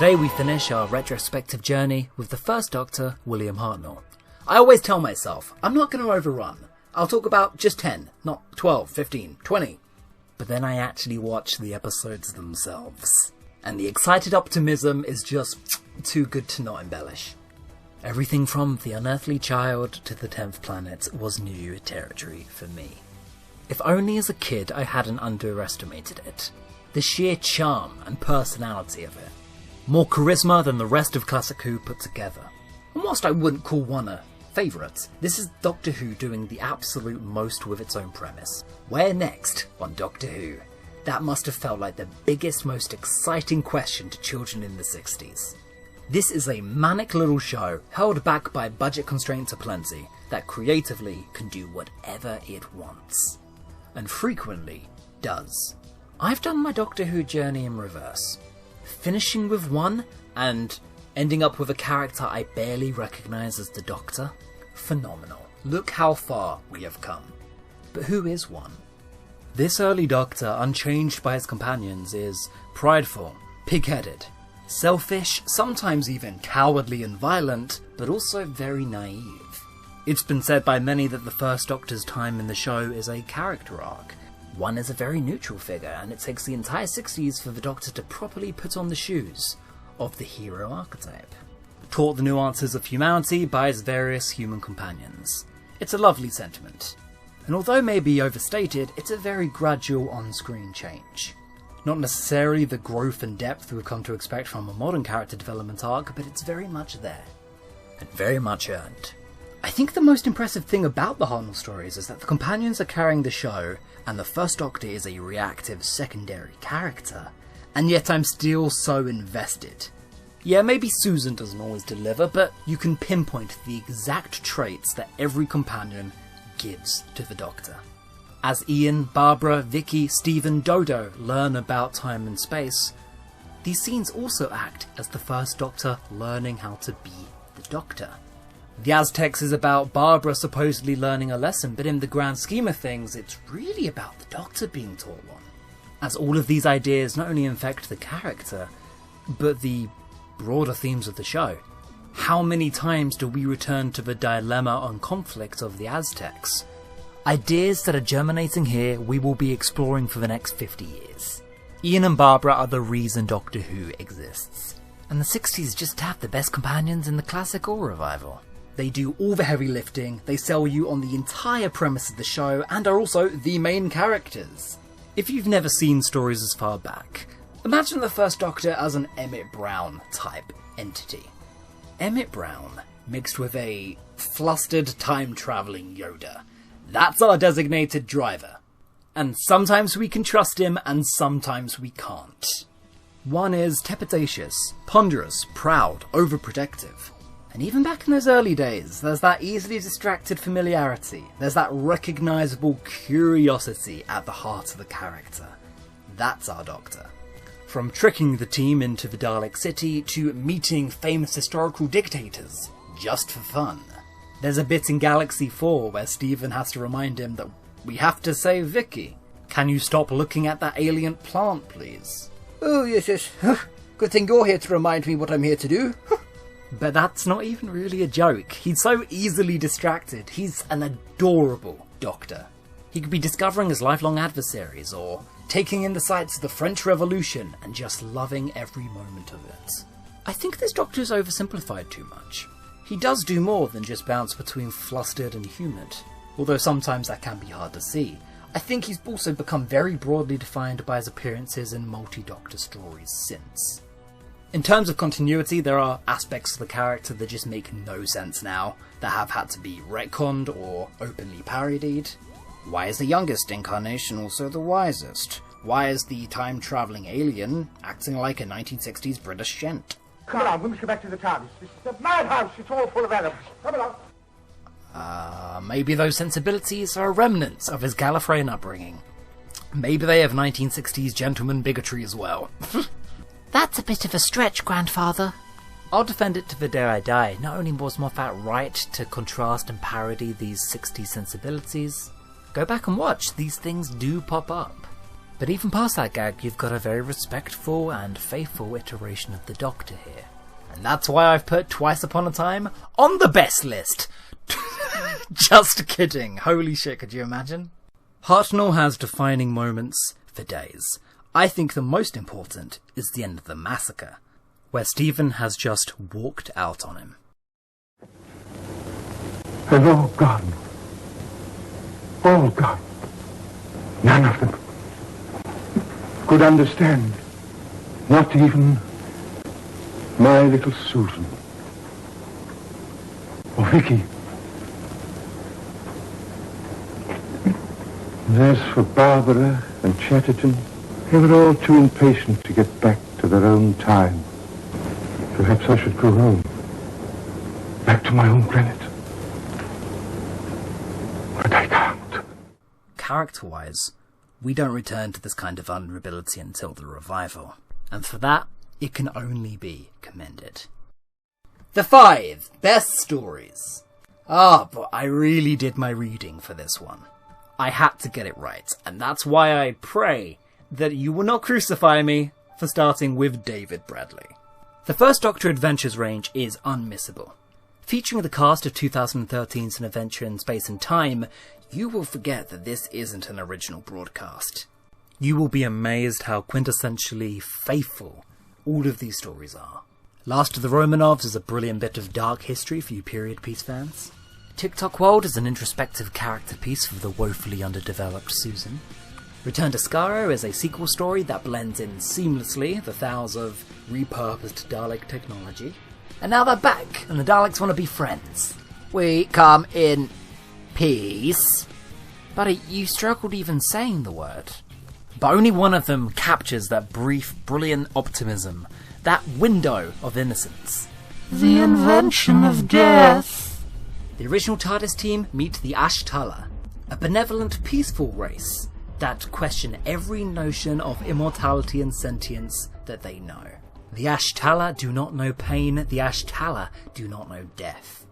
Today we finish our retrospective journey with the first Doctor, William Hartnell. I always tell myself, I'm not going to overrun. I'll talk about just 10, not 12, 15, 20. But then I actually watch the episodes themselves. And the excited optimism is just too good to not embellish. Everything from The Unearthly Child to The 10th Planet was new territory for me. If only as a kid I hadn't underestimated it. The sheer charm and personality of it. More charisma than the rest of Classic Who put together. And whilst I wouldn't call one a favourite, this is Doctor Who doing the absolute most with its own premise. Where next on Doctor Who? That must have felt like the biggest, most exciting question to children in the 60s. This is a manic little show, held back by budget constraints aplenty, that creatively can do whatever it wants. And frequently does. I've done my Doctor Who journey in reverse. Finishing with one, and ending up with a character I barely recognise as the Doctor? Phenomenal. Look how far we have come. But who is one? This early Doctor, unchanged by his companions, is prideful, pig-headed, selfish, sometimes even cowardly and violent, but also very naive. It's been said by many that the first Doctor's time in the show is a character arc. One is a very neutral figure, and it takes the entire 60s for the Doctor to properly put on the shoes of the hero archetype. Taught the nuances of humanity by his various human companions. It's a lovely sentiment. And although maybe overstated, it's a very gradual on-screen change. Not necessarily the growth and depth we've come to expect from a modern character development arc, but it's very much there. And very much earned. I think the most impressive thing about the Hartnell stories is that the companions are carrying the show, and the first Doctor is a reactive secondary character, and yet I'm still so invested. Yeah, maybe Susan doesn't always deliver, but you can pinpoint the exact traits that every companion gives to the Doctor. As Ian, Barbara, Vicky, Stephen, Dodo learn about time and space, these scenes also act as the first Doctor learning how to be the Doctor. The Aztecs is about Barbara supposedly learning a lesson, but in the grand scheme of things, it's really about the Doctor being taught one. As all of these ideas not only infect the character, but the broader themes of the show. How many times do we return to the dilemma and conflict of the Aztecs? Ideas that are germinating here we will be exploring for the next 50 years. Ian and Barbara are the reason Doctor Who exists. And the 60s just have the best companions in the classic or revival. They do all the heavy lifting, they sell you on the entire premise of the show, and are also the main characters. If you've never seen stories as far back, imagine the first Doctor as an Emmett Brown type entity. Emmett Brown mixed with a flustered time-travelling Yoda. That's our designated driver. And sometimes we can trust him, and sometimes we can't. One is trepidatious, ponderous, proud, overprotective. And even back in those early days, there's that easily distracted familiarity. There's that recognisable curiosity at the heart of the character. That's our Doctor. From tricking the team into the Dalek City to meeting famous historical dictators, just for fun. There's a bit in Galaxy 4 where Stephen has to remind him that we have to save Vicky. Can you stop looking at that alien plant, please? Oh, yes. Good thing you're here to remind me what I'm here to do. But that's not even really a joke. He's so easily distracted. He's an adorable Doctor. He could be discovering his lifelong adversaries, or taking in the sights of the French Revolution and just loving every moment of it. I think this Doctor is oversimplified too much. He does do more than just bounce between flustered and humid, although sometimes that can be hard to see. I think he's also become very broadly defined by his appearances in multi-Doctor stories since. In terms of continuity, there are aspects of the character that just make no sense now, that have had to be retconned or openly parodied. Why is the youngest incarnation also the wisest? Why is the time-travelling alien acting like a 1960s British gent? Come along, we must go back to the TARDIS. This is a madhouse, it's all full of animals. Come along. Maybe those sensibilities are remnants of his Gallifreyan upbringing. Maybe they have 1960s gentleman bigotry as well. That's a bit of a stretch, Grandfather. I'll defend it to the day I die. Not only was Moffat right to contrast and parody these 60s sensibilities, go back and watch, these things do pop up. But even past that gag, you've got a very respectful and faithful iteration of the Doctor here. And that's why I've put Twice Upon a Time on the best list! Just kidding. Holy shit, could you imagine? Hartnell has defining moments for days. I think the most important is the end of the massacre, where Stephen has just walked out on him. They're all gone. All gone. None of them could understand. Not even my little Susan. Or Vicky. And as for Barbara and Chatterton, they were all too impatient to get back to their own time. Perhaps I should go home. Back to my own planet. But I can't. Character-wise, we don't return to this kind of vulnerability until the revival. And for that, it can only be commended. The 5 best stories. But I really did my reading for this one. I had to get it right, and that's why I pray that you will not crucify me for starting with David Bradley. The First Doctor Adventures range is unmissable. Featuring the cast of 2013's An Adventure in Space and Time, you will forget that this isn't an original broadcast. You will be amazed how quintessentially faithful all of these stories are. Last of the Romanovs is a brilliant bit of dark history for you period piece fans. TikTok World is an introspective character piece for the woefully underdeveloped Susan. Return to Skaro is a sequel story that blends in seamlessly the thousands of repurposed Dalek technology. And now they're back, and the Daleks want to be friends. We come in peace. Buddy, you struggled even saying the word. But only one of them captures that brief, brilliant optimism, that window of innocence. The invention of death. The original TARDIS team meet the Ashtala, a benevolent, peaceful race that question every notion of immortality and sentience that they know. The Ashtala do not know pain, the Ashtala do not know death.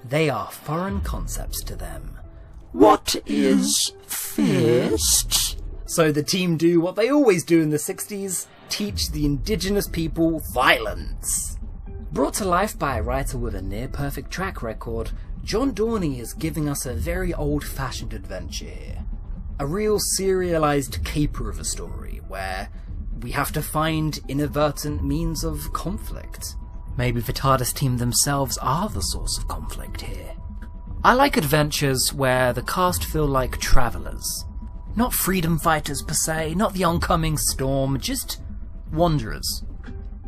They are foreign concepts to them. What is fist? So the team do what they always do in the 60s, teach the indigenous people violence. Brought to life by a writer with a near-perfect track record, John Dorney is giving us a very old-fashioned adventure here. A real serialized caper of a story, where we have to find inadvertent means of conflict. Maybe the TARDIS team themselves are the source of conflict here. I like adventures where the cast feel like travellers. Not freedom fighters per se, not the oncoming storm, just wanderers.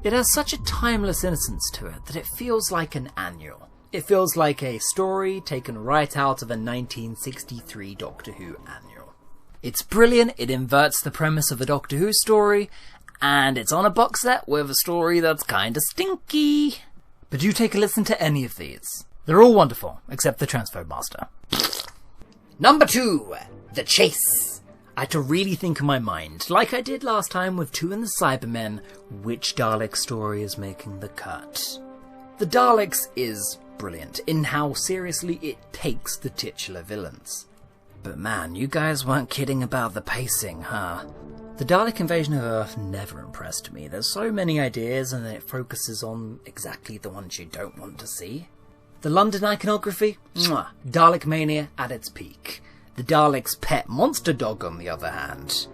It has such a timeless innocence to it that it feels like an annual. It feels like a story taken right out of a 1963 Doctor Who annual. It's brilliant, it inverts the premise of a Doctor Who story, and it's on a box set with a story that's kinda stinky. But do take a listen to any of these. They're all wonderful, except the Transphobe Master. Number 2, The Chase. I had to really think in my mind, like I did last time with 2 and the Cybermen, which Dalek story is making the cut. The Daleks is brilliant in how seriously it takes the titular villains. But man, you guys weren't kidding about the pacing, huh? The Dalek invasion of Earth never impressed me. There's so many ideas and it focuses on exactly the ones you don't want to see. The London iconography? Mwah! Dalek mania at its peak. The Dalek's pet monster dog, on the other hand,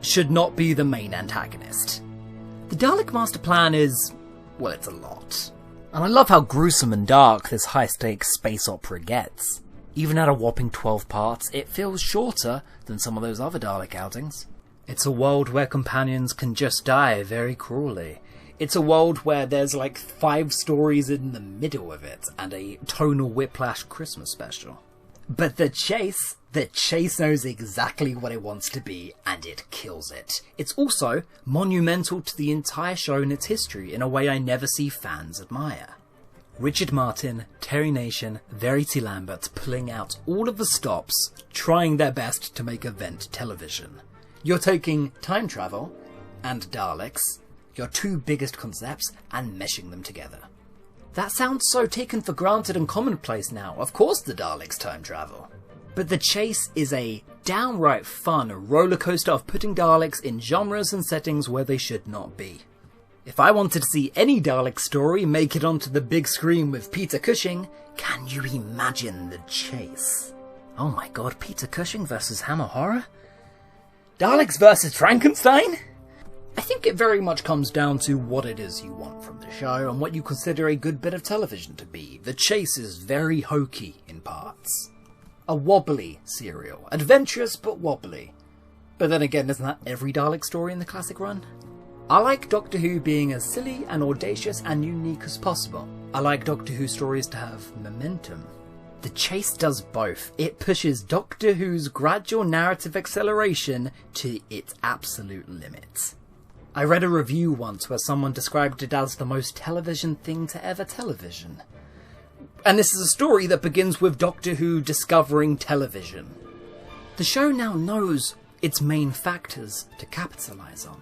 should not be the main antagonist. The Dalek master plan is, well, it's a lot. And I love how gruesome and dark this high-stakes space opera gets. Even at a whopping 12 parts, it feels shorter than some of those other Dalek outings. It's a world where companions can just die very cruelly. It's a world where there's like 5 stories in the middle of it, and a tonal whiplash Christmas special. But the chase knows exactly what it wants to be, and it kills it. It's also monumental to the entire show and its history in a way I never see fans admire. Richard Martin, Terry Nation, Verity Lambert pulling out all of the stops, trying their best to make event television. You're taking time travel and Daleks, your 2 biggest concepts, and meshing them together. That sounds so taken for granted and commonplace now. Of course the Daleks time travel. But The Chase is a downright fun roller coaster of putting Daleks in genres and settings where they should not be. If I wanted to see any Dalek story make it onto the big screen with Peter Cushing, can you imagine The Chase? Oh my god, Peter Cushing versus Hammer Horror? Daleks versus Frankenstein? I think it very much comes down to what it is you want from the show and what you consider a good bit of television to be. The Chase is very hokey in parts. A wobbly serial. Adventurous but wobbly. But then again, isn't that every Dalek story in the classic run? I like Doctor Who being as silly and audacious and unique as possible. I like Doctor Who stories to have momentum. The Chase does both. It pushes Doctor Who's gradual narrative acceleration to its absolute limits. I read a review once where someone described it as the most television thing to ever television. And this is a story that begins with Doctor Who discovering television. The show now knows its main factors to capitalise on.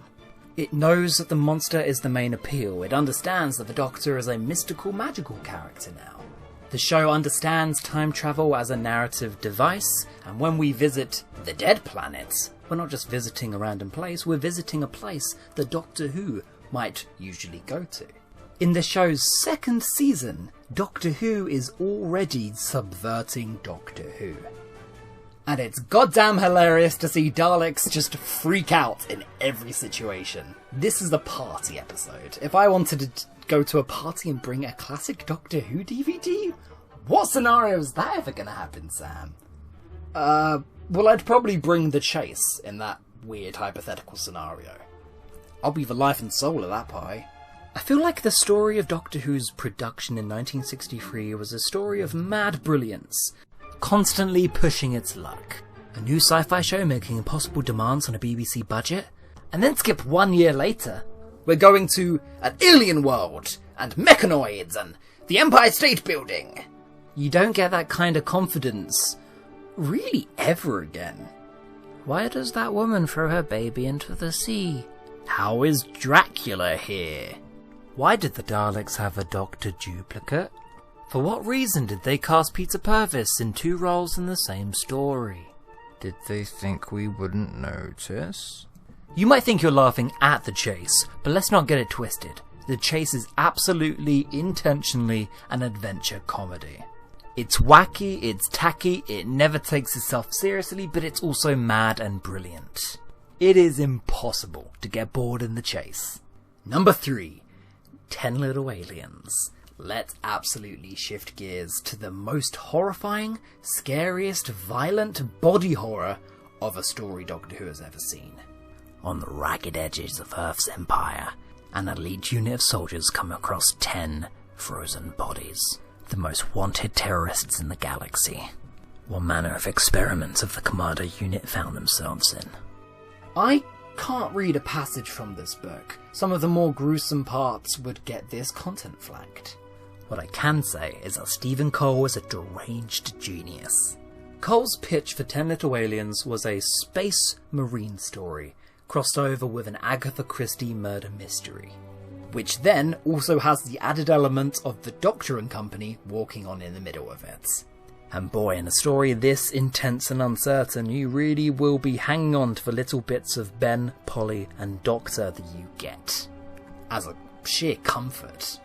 It knows that the monster is the main appeal. It understands that the Doctor is a mystical, magical character now. The show understands time travel as a narrative device, and when we visit the Dead Planet, we're not just visiting a random place, we're visiting a place that Doctor Who might usually go to. In the show's second season, Doctor Who is already subverting Doctor Who. And it's goddamn hilarious to see Daleks just freak out in every situation. This is a party episode. If I wanted to go to a party and bring a classic Doctor Who DVD? What scenario is that ever gonna happen, Sam? Well, I'd probably bring The Chase in that weird hypothetical scenario. I'll be the life and soul of that pie. I feel like the story of Doctor Who's production in 1963 was a story of mad brilliance, constantly pushing its luck. A new sci-fi show making impossible demands on a BBC budget, and then skip 1 year later, we're going to an alien world, and mechanoids, and the Empire State Building. You don't get that kind of confidence really ever again. Why does that woman throw her baby into the sea? How is Dracula here? Why did the Daleks have a Doctor duplicate? For what reason did they cast Peter Purvis in 2 roles in the same story? Did they think we wouldn't notice? You might think you're laughing at The Chase, but let's not get it twisted. The Chase is absolutely, intentionally an adventure comedy. It's wacky, it's tacky, it never takes itself seriously, but it's also mad and brilliant. It is impossible to get bored in The Chase. Number 3. 10 Little Aliens. Let's absolutely shift gears to the most horrifying, scariest, violent body horror of a story Doctor Who has ever seen. On the ragged edges of Earth's empire, an elite unit of soldiers come across 10 frozen bodies. The most wanted terrorists in the galaxy. What manner of experiments have the Commando unit found themselves in? I can't read a passage from this book. Some of the more gruesome parts would get this content flagged. What I can say is that Stephen Cole is a deranged genius. Cole's pitch for 10 Little Aliens was a space marine story, crossed over with an Agatha Christie murder mystery, which then also has the added element of the Doctor and company walking on in the middle of it. And boy, in a story this intense and uncertain, you really will be hanging on to the little bits of Ben, Polly and Doctor that you get, as a sheer comfort.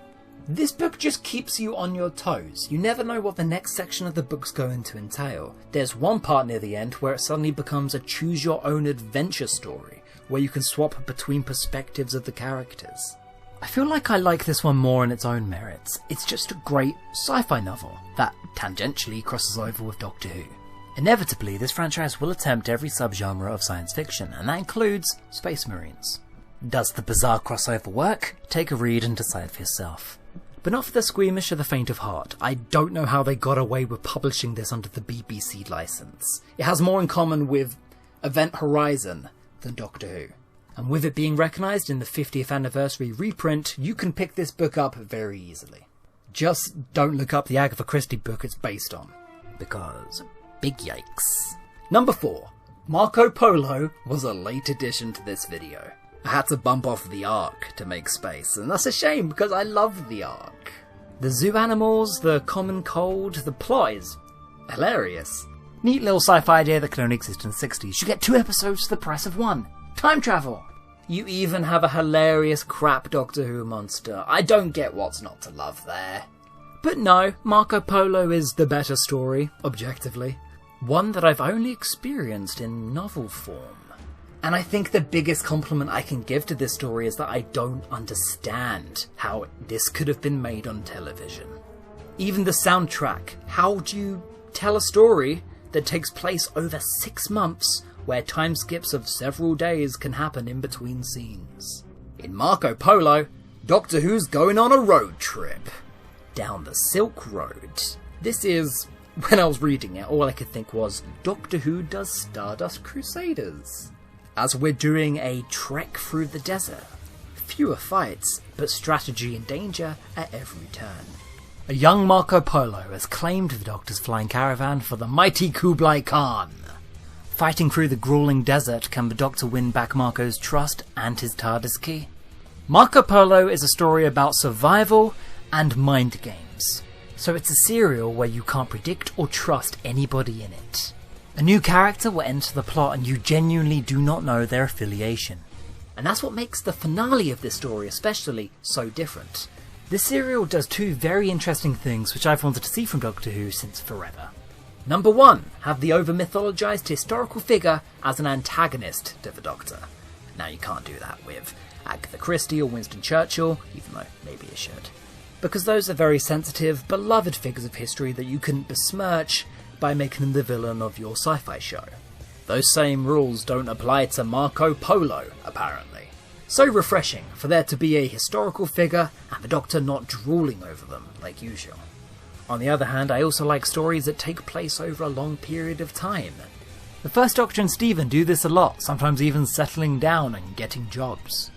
This book just keeps you on your toes. You never know what the next section of the book's going to entail. There's one part near the end where it suddenly becomes a choose-your-own-adventure story, where you can swap between perspectives of the characters. I feel like I like this one more on its own merits. It's just a great sci-fi novel that tangentially crosses over with Doctor Who. Inevitably, this franchise will attempt every subgenre of science fiction, and that includes Space Marines. Does the bizarre crossover work? Take a read and decide for yourself. But not for the squeamish or the faint of heart. I don't know how they got away with publishing this under the BBC license. It has more in common with Event Horizon than Doctor Who. And with it being recognised in the 50th anniversary reprint, you can pick this book up very easily. Just don't look up the Agatha Christie book it's based on, because big yikes. Number 4. Marco Polo was a late addition to this video. I had to bump off the Ark to make space, and that's a shame because I love the Ark. The zoo animals, the common cold, the plot is hilarious. Neat little sci-fi idea that can only exist in the 60s. You get 2 episodes for the price of 1. Time travel! You even have a hilarious crap Doctor Who monster. I don't get what's not to love there. But no, Marco Polo is the better story, objectively. One that I've only experienced in novel form. And I think the biggest compliment I can give to this story is that I don't understand how this could have been made on television. Even the soundtrack. How do you tell a story that takes place over 6 months where time skips of several days can happen in between scenes? In Marco Polo, Doctor Who's going on a road trip. Down the Silk Road. This is, when I was reading it, all I could think was, Doctor Who does Stardust Crusaders. As we're doing a trek through the desert. Fewer fights, but strategy and danger at every turn. A young Marco Polo has claimed the Doctor's flying caravan for the mighty Kublai Khan. Fighting through the grueling desert, can the Doctor win back Marco's trust and his TARDIS key? Marco Polo is a story about survival and mind games. So it's a serial where you can't predict or trust anybody in it. A new character will enter the plot and you genuinely do not know their affiliation. And that's what makes the finale of this story especially so different. This serial does 2 very interesting things which I've wanted to see from Doctor Who since forever. Number 1, have the over-mythologized historical figure as an antagonist to the Doctor. Now you can't do that with Agatha Christie or Winston Churchill, even though maybe you should. Because those are very sensitive, beloved figures of history that you couldn't besmirch by making them the villain of your sci-fi show. Those same rules don't apply to Marco Polo, apparently. So refreshing for there to be a historical figure and the Doctor not drooling over them like usual. On the other hand, I also like stories that take place over a long period of time. The First Doctor and Stephen do this a lot, sometimes even settling down and getting jobs.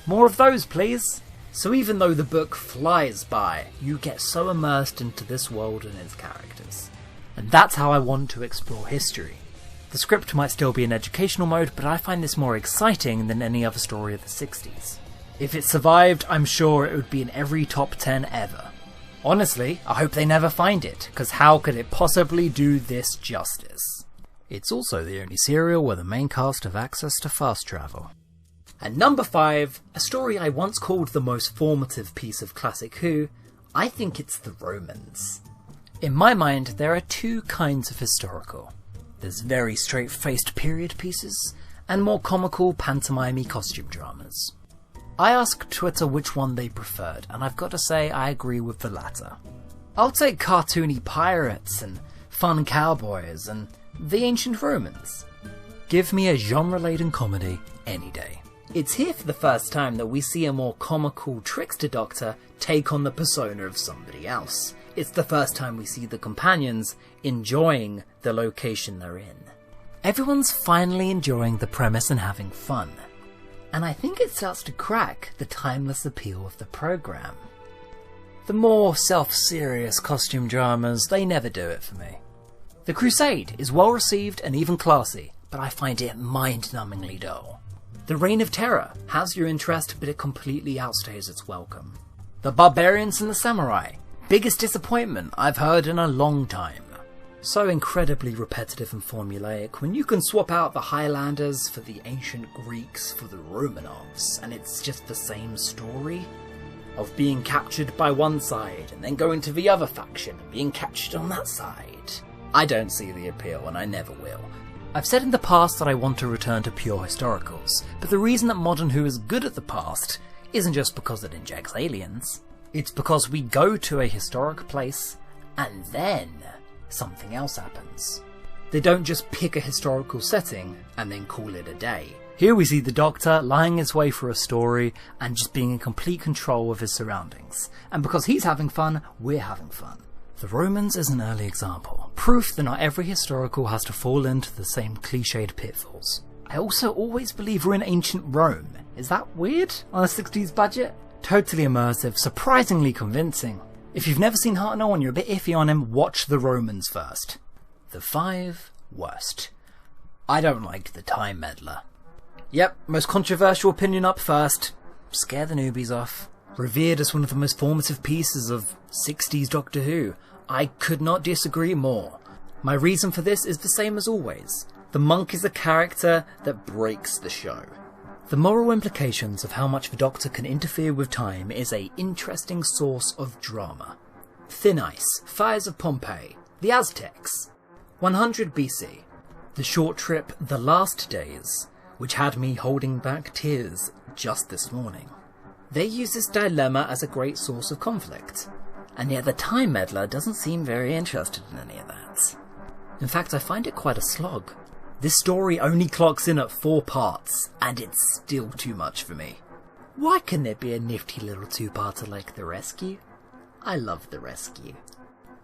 More of those, please! So even though the book flies by, you get so immersed into this world and its characters. And that's how I want to explore history. The script might still be in educational mode, but I find this more exciting than any other story of the 60s. If it survived, I'm sure it would be in every top 10 ever. Honestly, I hope they never find it, because how could it possibly do this justice? It's also the only serial where the main cast have access to fast travel. And number 5, a story I once called the most formative piece of classic Who, I think it's the Romans. In my mind, there are 2 kinds of historical. There's very straight-faced period pieces, and more comical, pantomime-y costume dramas. I asked Twitter which one they preferred, and I've got to say I agree with the latter. I'll take cartoony pirates, and fun cowboys, and the ancient Romans. Give me a genre-laden comedy any day. It's here for the first time that we see a more comical trickster Doctor take on the persona of somebody else. It's the first time we see the companions enjoying the location they're in. Everyone's finally enjoying the premise and having fun. And I think it starts to crack the timeless appeal of the programme. The more self-serious costume dramas, they never do it for me. The Crusade is well received and even classy, but I find it mind-numbingly dull. The Reign of Terror has your interest, but it completely outstays its welcome. The Barbarians and the Samurai, biggest disappointment I've heard in a long time. So incredibly repetitive and formulaic when you can swap out the Highlanders for the ancient Greeks for the Romanovs, and it's just the same story of being captured by one side and then going to the other faction and being captured on that side. I don't see the appeal, and I never will. I've said in the past that I want to return to pure historicals, but the reason that Modern Who is good at the past isn't just because it injects aliens. It's because we go to a historic place and then something else happens. They don't just pick a historical setting and then call it a day. Here we see the Doctor lying his way through a story and just being in complete control of his surroundings. And because he's having fun, we're having fun. The Romans is an early example, proof that not every historical has to fall into the same cliched pitfalls. I also always believe we're in ancient Rome. Is that weird on a 60s budget? Totally immersive, surprisingly convincing. If you've never seen Hartnell and you're a bit iffy on him, watch The Romans first. The 5 worst. I don't like the Time Meddler. Yep, most controversial opinion up first. Scare the newbies off. Revered as one of the most formative pieces of 60s Doctor Who. I could not disagree more. My reason for this is the same as always. The monk is a character that breaks the show. The moral implications of how much the Doctor can interfere with time is an interesting source of drama. Thin Ice, Fires of Pompeii, the Aztecs, 100 BC, the short trip The Last Days, which had me holding back tears just this morning. They use this dilemma as a great source of conflict, and yet the Time Meddler doesn't seem very interested in any of that. In fact, I find it quite a slog. This story only clocks in at 4 parts, and it's still too much for me. Why can there be a nifty little 2-parter like The Rescue? I love The Rescue.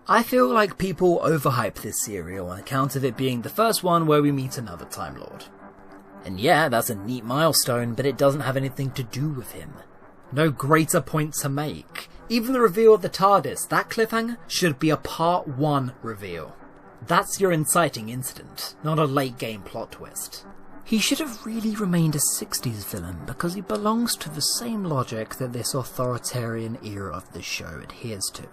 I feel like people overhype this serial on account of it being the first one where we meet another Time Lord. And yeah, that's a neat milestone, but it doesn't have anything to do with him. No greater point to make. Even the reveal of the TARDIS, that cliffhanger, should be a part 1 reveal. That's your inciting incident, not a late game plot twist. He should have really remained a 60s villain because he belongs to the same logic that this authoritarian era of the show adheres to.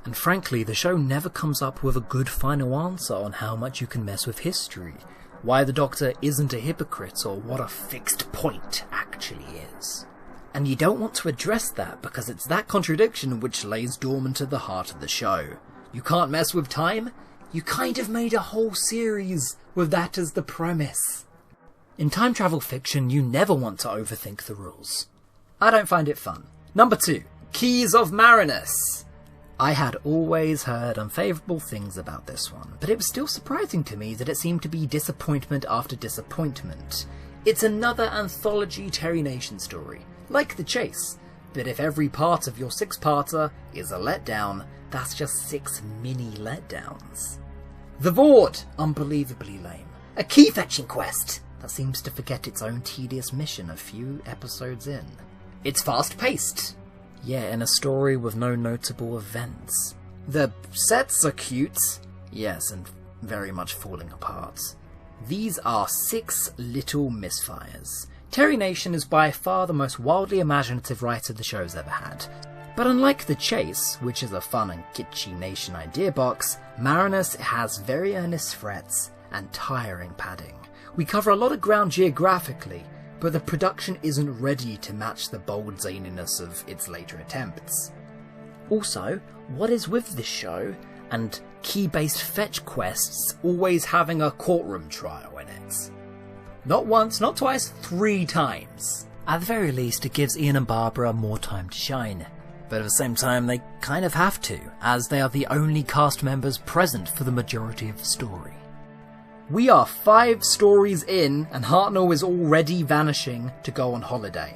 And frankly, the show never comes up with a good final answer on how much you can mess with history, why the Doctor isn't a hypocrite, or what a fixed point actually is. And you don't want to address that because it's that contradiction which lays dormant at the heart of the show. You can't mess with time? You kind of made a whole series with that as the premise. In time travel fiction, you never want to overthink the rules. I don't find it fun. Number 2, Keys of Marinus. I had always heard unfavourable things about this one, but it was still surprising to me that it seemed to be disappointment after disappointment. It's another anthology Terry Nation story, like The Chase, but if every part of your 6-parter is a letdown, that's just 6 mini letdowns. The Vord, unbelievably lame. A key-fetching quest that seems to forget its own tedious mission a few episodes in. It's fast-paced. Yeah, in a story with no notable events. The sets are cute, yes, and very much falling apart. These are 6 little misfires. Terry Nation is by far the most wildly imaginative writer the show's ever had. But unlike The Chase, which is a fun and kitschy Nation idea box, Marinus has very earnest threats and tiring padding. We cover a lot of ground geographically, but the production isn't ready to match the bold zaniness of its later attempts. Also, what is with this show, and key-based fetch quests always having a courtroom trial in it? Not once, not twice, 3 times. At the very least, it gives Ian and Barbara more time to shine. But at the same time, they kind of have to, as they are the only cast members present for the majority of the story. We are 5 stories in, and Hartnell is already vanishing to go on holiday.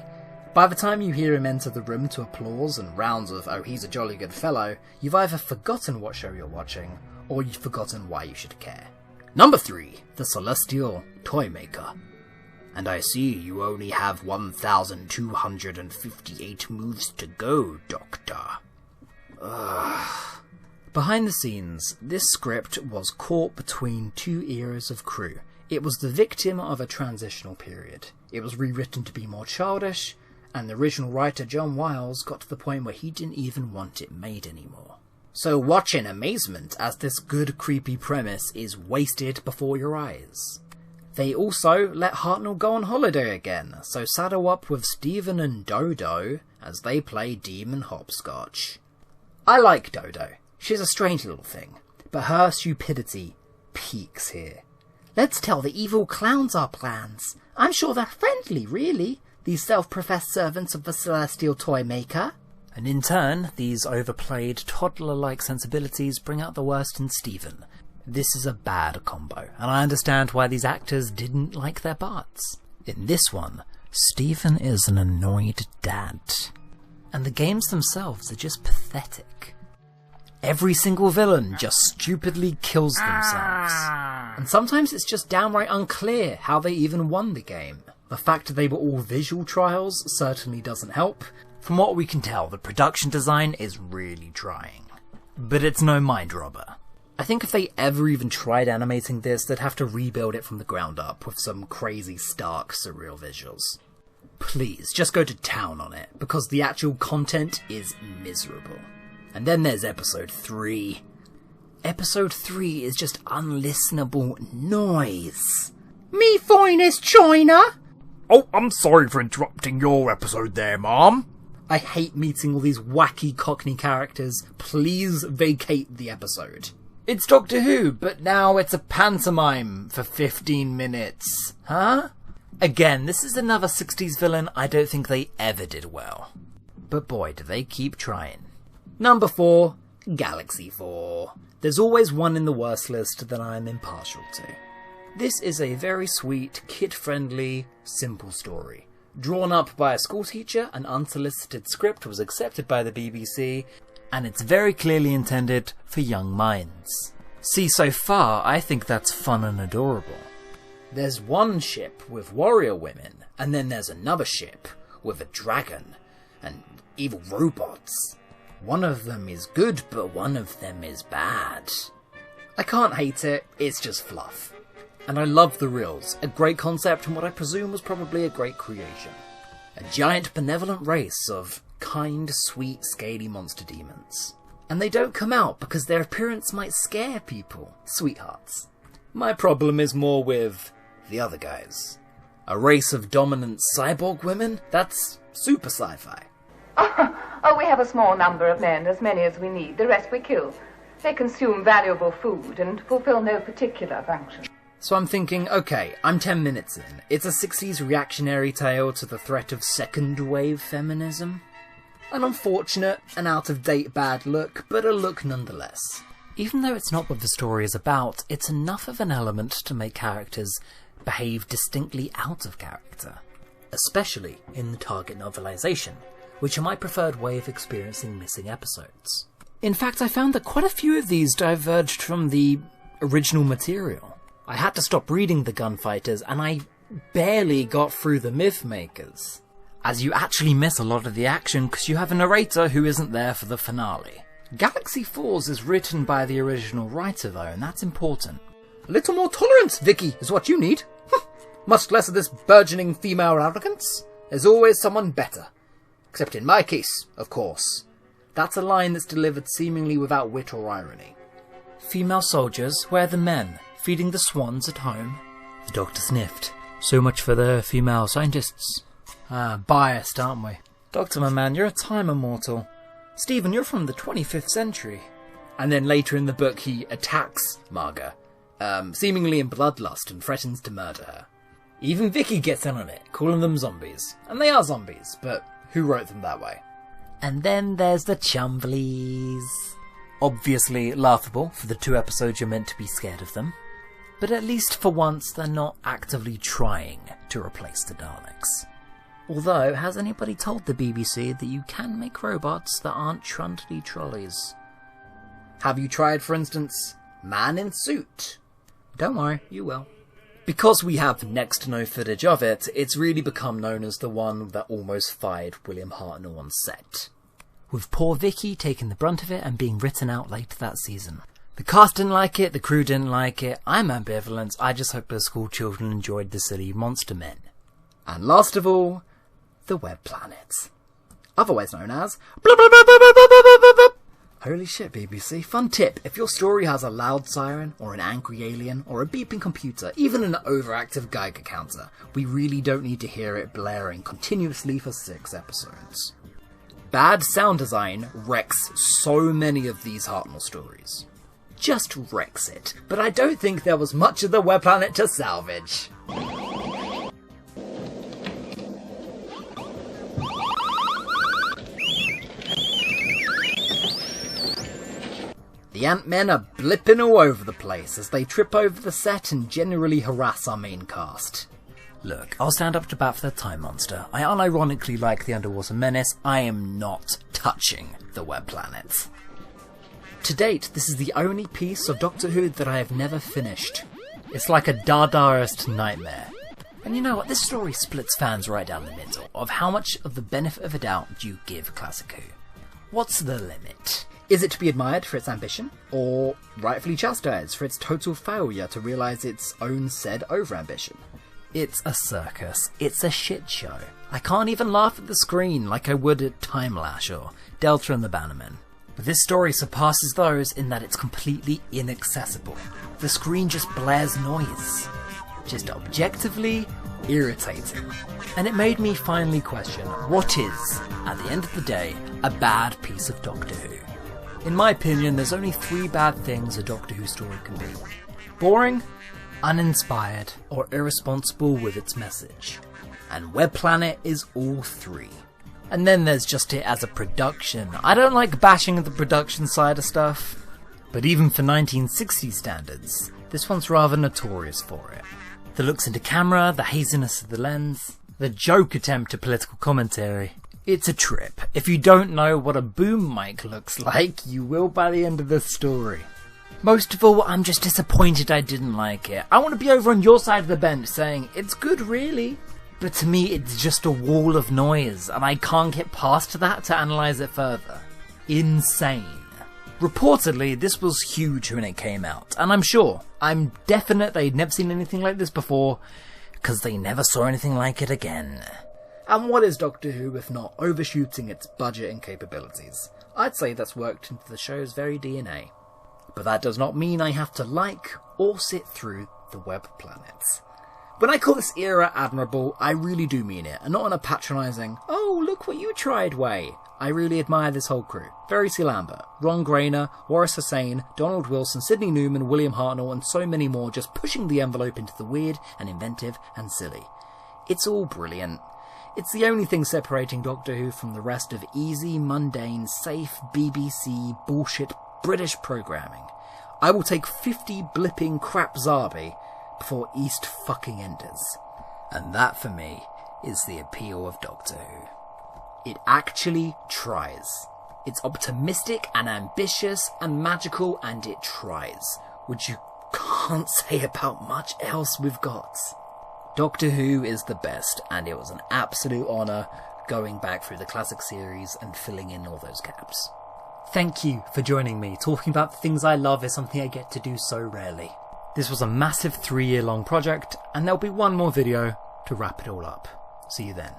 By the time you hear him enter the room to applause and rounds of "oh, he's a jolly good fellow," you've either forgotten what show you're watching, or you've forgotten why you should care. Number 3, The Celestial Toymaker. And I see you only have 1,258 moves to go, Doctor. Ugh. Behind the scenes, this script was caught between 2 eras of crew. It was the victim of a transitional period. It was rewritten to be more childish, and the original writer John Wiles got to the point where he didn't even want it made anymore. So watch in amazement as this good creepy premise is wasted before your eyes. They also let Hartnell go on holiday again, so saddle up with Stephen and Dodo as they play demon hopscotch. I like Dodo. She's a strange little thing, but her stupidity peaks here. Let's tell the evil clowns our plans. I'm sure they're friendly, really, these self-professed servants of the Celestial Toymaker. And in turn, these overplayed, toddler-like sensibilities bring out the worst in Stephen. This is a bad combo, and I understand why these actors didn't like their parts. In this one, Stephen is an annoyed dad. And the games themselves are just pathetic. Every single villain just stupidly kills themselves. And sometimes it's just downright unclear how they even won the game. The fact that they were all visual trials certainly doesn't help. From what we can tell, the production design is really trying. But it's no mind robber. I think if they ever even tried animating this, they'd have to rebuild it from the ground up with some crazy, stark, surreal visuals. Please, just go to town on it, because the actual content is miserable. And then there's episode 3. Episode 3 is just unlistenable noise. Me finest china! Oh, I'm sorry for interrupting your episode there, Mom. I hate meeting all these wacky Cockney characters. Please vacate the episode. It's Doctor Who, but now it's a pantomime for 15 minutes. Huh? Again, this is another 60s villain I don't think they ever did well. But boy, do they keep trying. Number 4, Galaxy 4. There's always one in the worst list that I'm impartial to. This is a very sweet, kid-friendly, simple story. Drawn up by a schoolteacher, an unsolicited script was accepted by the BBC, and it's very clearly intended for young minds. See, so far, I think that's fun and adorable. There's one ship with warrior women, and then there's another ship with a dragon and evil robots. One of them is good, but one of them is bad. I can't hate it, it's just fluff. And I love the reels, a great concept and what I presume was probably a great creation. A giant benevolent race of kind, sweet, scaly monster demons. And they don't come out because their appearance might scare people. Sweethearts. My problem is more with the other guys. A race of dominant cyborg women? That's super sci-fi. Oh, we have a small number of men, as many as we need. The rest we kill. They consume valuable food and fulfill no particular function. So I'm thinking, okay, I'm 10 minutes in. It's a 60s reactionary tale to the threat of second-wave feminism. An unfortunate and out-of-date bad look, but a look nonetheless. Even though it's not what the story is about, it's enough of an element to make characters behave distinctly out of character. Especially in the target novelization, which are my preferred way of experiencing missing episodes. In fact, I found that quite a few of these diverged from the original material. I had to stop reading the Gunfighters, and I barely got through the Mythmakers. As you actually miss a lot of the action because you have a narrator who isn't there for the finale. Galaxy Falls is written by the original writer though, and that's important. A little more tolerance, Vicky, is what you need. Much less of this burgeoning female arrogance. There's always someone better. Except in my case, of course. That's a line that's delivered seemingly without wit or irony. Female soldiers, where are the men? Feeding the swans at home? The doctor sniffed. So much for the female scientists. Biased, aren't we? Doctor, my man, you're a time immortal. Stephen, you're from the 25th century. And then later in the book he attacks Marga, seemingly in bloodlust, and threatens to murder her. Even Vicky gets in on it, calling them zombies. And they are zombies, but who wrote them that way? And then there's the Chumblies. Obviously laughable for the 2 episodes you're meant to be scared of them. But at least for once they're not actively trying to replace the Daleks. Although, has anybody told the BBC that you can make robots that aren't trundly trolleys? Have you tried, for instance, Man in Suit? Don't worry, you will. Because we have next to no footage of it, it's really become known as the one that almost fired William Hartnell on set. With poor Vicky taking the brunt of it and being written out late that season. The cast didn't like it, the crew didn't like it, I'm ambivalent, I just hope the school children enjoyed the silly monster men. And last of all, the Web Planet. Otherwise known as... Holy shit, BBC. Fun tip, if your story has a loud siren, or an angry alien, or a beeping computer, even an overactive Geiger counter, we really don't need to hear it blaring continuously for 6 episodes. Bad sound design wrecks so many of these Hartnell stories. Just wrecks it, but I don't think there was much of the Web Planet to salvage. The Ant-Men are blipping all over the place as they trip over the set and generally harass our main cast. Look, I'll stand up to bat for the Time Monster. I unironically like the Underwater Menace. I am not touching the Web Planet. To date, this is the only piece of Doctor Who that I have never finished. It's like a Dadaist nightmare. And you know what, this story splits fans right down the middle of how much of the benefit of a doubt do you give Classic Who. What's the limit? Is it to be admired for its ambition, or rightfully chastised for its total failure to realise its own said overambition? It's a circus. It's a shit show. I can't even laugh at the screen like I would at Time Lash or Delta and the Bannermen. But this story surpasses those in that it's completely inaccessible. The screen just blares noise. Just objectively irritating. And it made me finally question what is, at the end of the day, a bad piece of Doctor Who. In my opinion, there's only 3 bad things a Doctor Who story can be. Boring, uninspired, or irresponsible with its message. And Web Planet is all 3. And then there's just it as a production. I don't like bashing the production side of stuff, but even for 1960s standards, this one's rather notorious for it. The looks into camera, the haziness of the lens, the joke attempt at political commentary. It's a trip. If you don't know what a boom mic looks like, you will by the end of this story. Most of all, I'm just disappointed I didn't like it. I want to be over on your side of the bench saying, it's good really. But to me, it's just a wall of noise, and I can't get past that to analyse it further. Insane. Reportedly, this was huge when it came out, and I'm definite they'd never seen anything like this before, because they never saw anything like it again. And what is Doctor Who if not overshooting its budget and capabilities? I'd say that's worked into the show's very DNA. But that does not mean I have to like or sit through the Web Planet. When I call this era admirable, I really do mean it, and not in a patronising, oh look what you tried way. I really admire this whole crew. Verity C. Lambert, Ron Grainer, Waris Hussain, Donald Wilson, Sidney Newman, William Hartnell, and so many more just pushing the envelope into the weird and inventive and silly. It's all brilliant. It's the only thing separating Doctor Who from the rest of easy, mundane, safe, BBC, bullshit, British programming. I will take 50 blipping crap Zarbi before East fucking Enders. And that for me is the appeal of Doctor Who. It actually tries. It's optimistic and ambitious and magical, and it tries, which you can't say about much else we've got. Doctor Who is the best, and it was an absolute honour going back through the classic series and filling in all those gaps. Thank you for joining me. Talking about the things I love is something I get to do so rarely. This was a massive 3-year-long project, and there'll be one more video to wrap it all up. See you then.